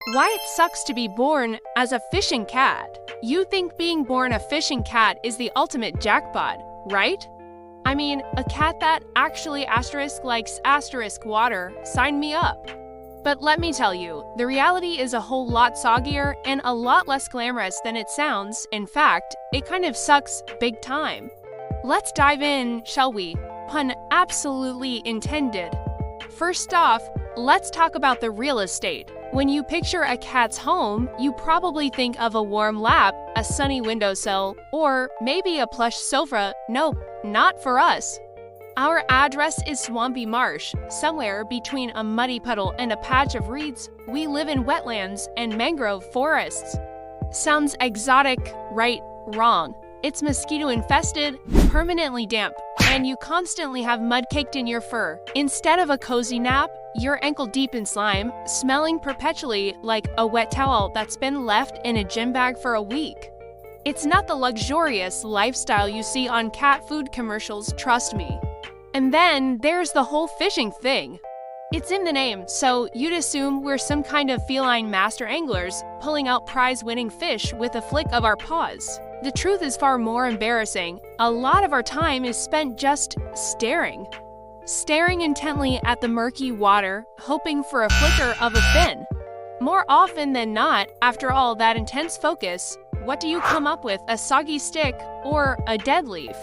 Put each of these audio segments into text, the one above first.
Why it sucks to be born as a fishing cat. You think being born a fishing cat is the ultimate jackpot, right? I mean, a cat that actually likes water, sign me up. But let me tell you, the reality is a whole lot soggier and a lot less glamorous than it sounds. In fact, it kind of sucks big time. Let's dive in, shall we? Pun absolutely intended. First off, let's talk about the real estate. When you picture a cat's home, you probably think of a warm lap, a sunny windowsill, or maybe a plush sofa. Nope, not for us. Our address is Swampy Marsh. Somewhere between a muddy puddle and a patch of reeds, we live in wetlands and mangrove forests. Sounds exotic, right? Wrong. It's mosquito-infested, permanently damp, and you constantly have mud caked in your fur. Instead of a cozy nap, you're ankle-deep in slime, smelling perpetually like a wet towel that's been left in a gym bag for a week. It's not the luxurious lifestyle you see on cat food commercials, trust me. And then there's the whole fishing thing. It's in the name, so you'd assume we're some kind of feline master anglers, pulling out prize-winning fish with a flick of our paws. The truth is far more embarrassing. A lot of our time is spent just staring. Staring intently at the murky water, hoping for a flicker of a fin. More often than not, after all that intense focus, what do you come up with? A soggy stick or a dead leaf?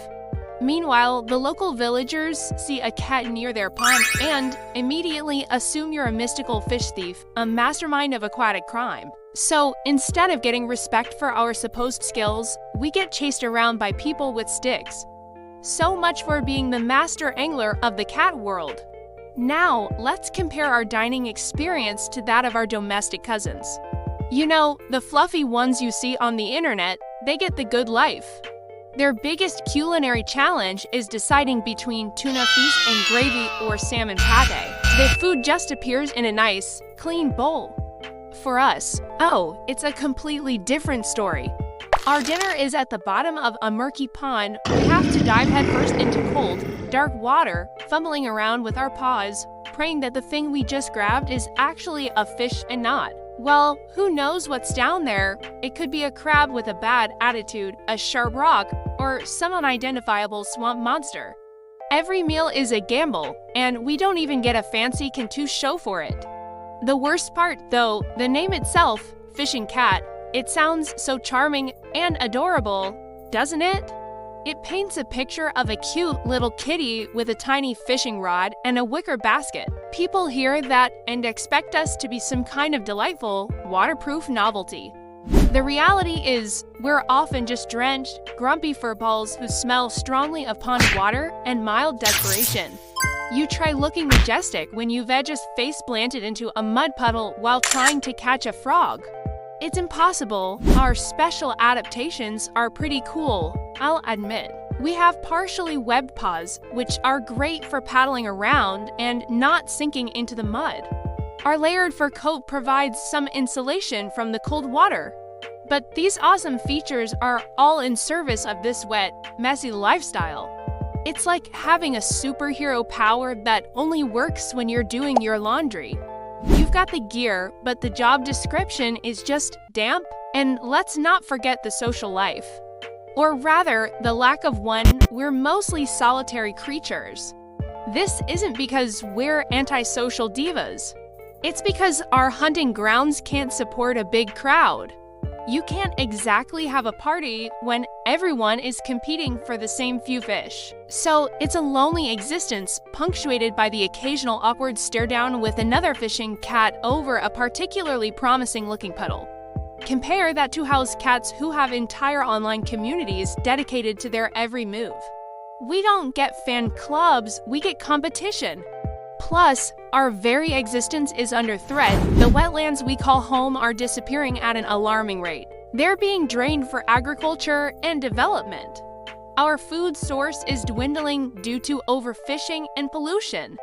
Meanwhile, the local villagers see a cat near their pond and immediately assume you're a mystical fish thief, a mastermind of aquatic crime. So, instead of getting respect for our supposed skills, we get chased around by people with sticks. So much for being the master angler of the cat world. Now, let's compare our dining experience to that of our domestic cousins. You know, the fluffy ones you see on the internet, they get the good life. Their biggest culinary challenge is deciding between tuna feast and gravy or salmon pate. The food just appears in a nice, clean bowl. For us, it's a completely different story. Our dinner is at the bottom of a murky pond. We have to dive headfirst into cold, dark water, fumbling around with our paws, praying that the thing we just grabbed is actually a fish and not. Well, who knows what's down there? It could be a crab with a bad attitude, a sharp rock, or some unidentifiable swamp monster. Every meal is a gamble, and we don't even get a fancy Cantu show for it. The worst part, though, the name itself, fishing cat, it sounds so charming and adorable, doesn't it? It paints a picture of a cute little kitty with a tiny fishing rod and a wicker basket. People hear that and expect us to be some kind of delightful, waterproof novelty. The reality is, we're often just drenched, grumpy furballs who smell strongly of pond water and mild desperation. You try looking majestic when you've just face planted into a mud puddle while trying to catch a frog. It's impossible. Our special adaptations are pretty cool, I'll admit. We have partially webbed paws, which are great for paddling around and not sinking into the mud. Our layered fur coat provides some insulation from the cold water. But these awesome features are all in service of this wet, messy lifestyle. It's like having a superhero power that only works when you're doing your laundry. You've got the gear, but the job description is just damp, and let's not forget the social life. Or rather, the lack of one. We're mostly solitary creatures. This isn't because we're antisocial divas. It's because our hunting grounds can't support a big crowd. You can't exactly have a party when everyone is competing for the same few fish. So it's a lonely existence, punctuated by the occasional awkward stare down with another fishing cat over a particularly promising-looking puddle. Compare that to house cats who have entire online communities dedicated to their every move. We don't get fan clubs, we get competition. Plus, our very existence is under threat. The wetlands we call home are disappearing at an alarming rate. They're being drained for agriculture and development. Our food source is dwindling due to overfishing and pollution.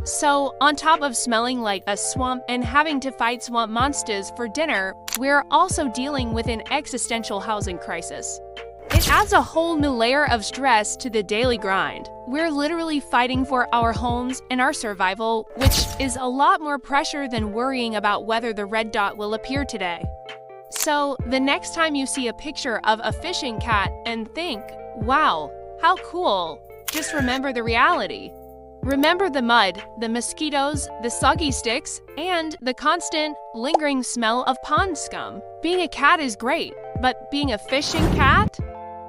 So, on top of smelling like a swamp and having to fight swamp monsters for dinner, we're also dealing with an existential housing crisis. It adds a whole new layer of stress to the daily grind. We're literally fighting for our homes and our survival, which is a lot more pressure than worrying about whether the red dot will appear today. So, the next time you see a picture of a fishing cat and think, wow, how cool, just remember the reality. Remember the mud, the mosquitoes, the soggy sticks, and the constant, lingering smell of pond scum. Being a cat is great, but being a fishing cat?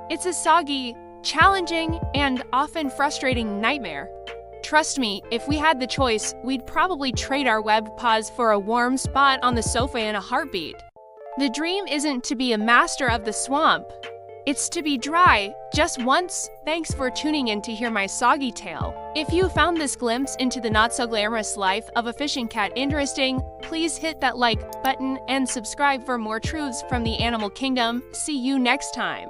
It's a soggy, challenging, and often frustrating nightmare. Trust me, if we had the choice, we'd probably trade our webbed paws for a warm spot on the sofa in a heartbeat. The dream isn't to be a master of the swamp. It's to be dry, just once. Thanks for tuning in to hear my soggy tale. If you found this glimpse into the not-so-glamorous life of a fishing cat interesting, please hit that like button and subscribe for more truths from the animal kingdom. See you next time.